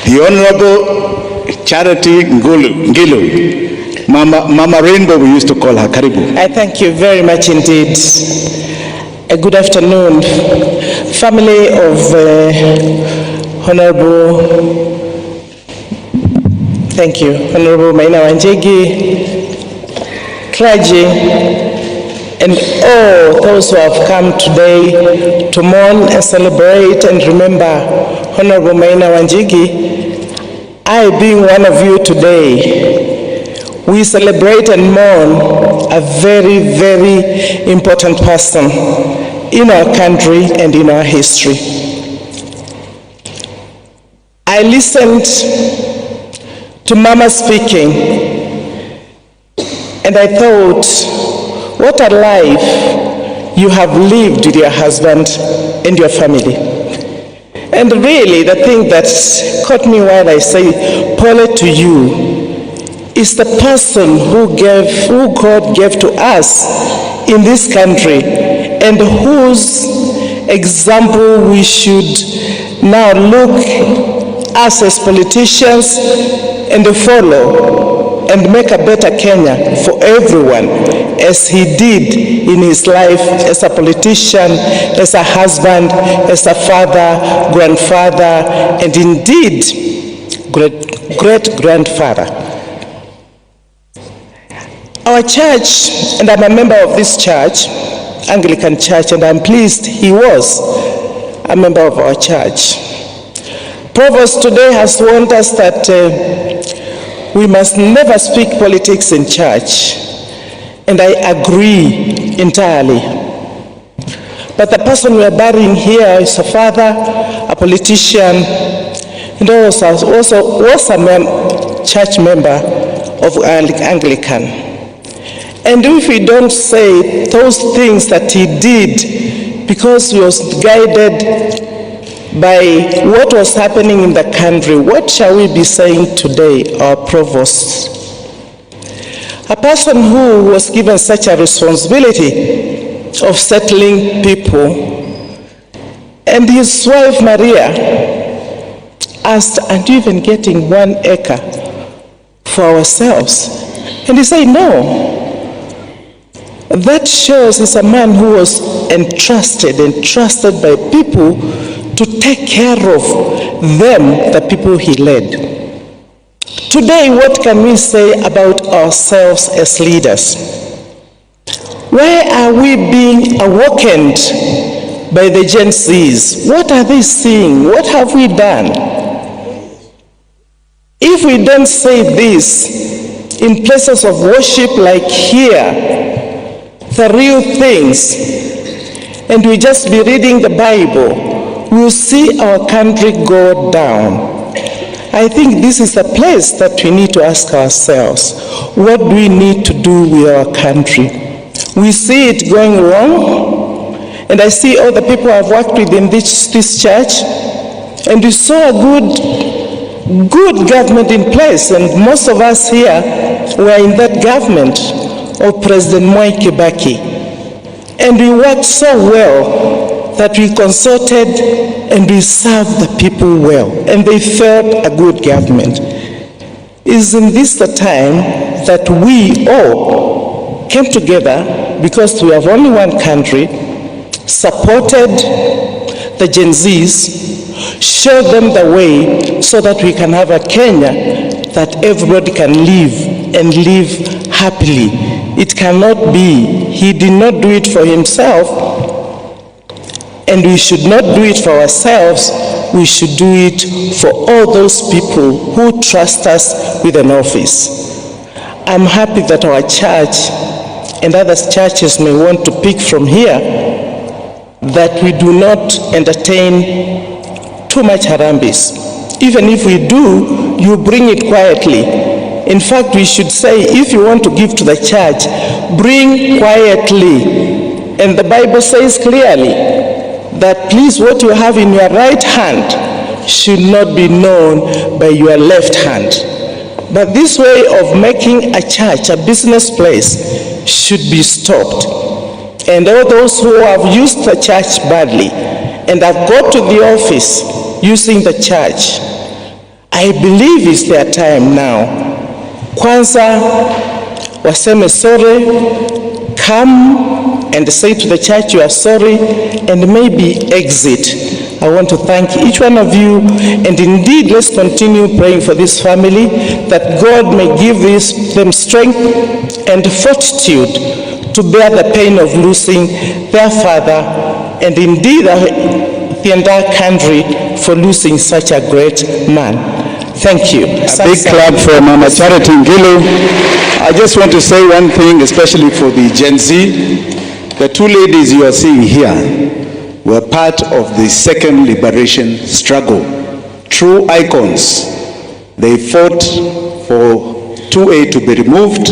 The Honorable Charity Ngilu, Mama Rainbow, we used to call her. Karibu. I thank you very much indeed. A good afternoon, family of Honorable, thank you, Honorable Maina Wanjigi, clergy, and all those who have come today to mourn and celebrate and remember Honorable Maina Wanjigi. I, being one of you today, we celebrate and mourn a very, very important person in our country and in our history. I listened to Mama speaking, and I thought, what a life you have lived with your husband and your family. And really, the thing that caught me while I say, Paula, to you, is the person who God gave to us in this country, and whose example we should now look us as politicians and follow and make a better Kenya for everyone, as he did in his life as a politician, as a husband, as a father, grandfather, and indeed great-grandfather. Our church, and I'm a member of this church, Anglican Church, and I'm pleased he was a member of our church. Provost today has warned us that we must never speak politics in church, and I agree entirely. But the person we are burying here is a father, a politician, and also was a church member of Anglican. And if we don't say those things that he did because he was guided by what was happening in the country, what shall we be saying today, our provost? A person who was given such a responsibility of settling people, and his wife Maria asked, "Aren't you even getting 1 acre for ourselves?" And he said, "No." That shows he's a man who was entrusted by people to take care of them, the people he led. Today, what can we say about ourselves as leaders? Why are we being awakened by the Gen Zs? What are they seeing? What have we done? If we don't say this in places of worship like here, the real things, and we just be reading the Bible, we'll see our country go down. I think this is the place that we need to ask ourselves, what do we need to do with our country? We see it going wrong, and I see all the people I've worked with in this church, and we saw a good government in place, and most of us here were in that government of President Mwai Kibaki. And we worked so well that we consulted and we served the people well, and they felt a good government. Isn't this the time that we all came together, because we have only one country, supported the Gen Zs, showed them the way so that we can have a Kenya that everybody can live and live happily? It cannot be. He did not do it for himself, and we should not do it for ourselves. We should do it for all those people who trust us with an office. I'm happy that our church and other churches may want to pick from here that we do not entertain too much harambis. Even if we do, you bring it quietly. In fact, we should say, if you want to give to the church, bring quietly. And the Bible says clearly that please, what you have in your right hand should not be known by your left hand. But this way of making a church a business place should be stopped. And all those who have used the church badly and have got to the office using the church, I believe it's their time now. Kwanza waseme sorry, come and say to the church you are sorry, and maybe exit. I want to thank each one of you, and indeed let's continue praying for this family, that God may give them strength and fortitude to bear the pain of losing their father, and indeed the entire country for losing such a great man. Thank you. A big clap for Mama Charity Ngilu. I just want to say one thing, especially for the Gen Z. The two ladies you are seeing here were part of the second liberation struggle. True icons. They fought for 2A to be removed.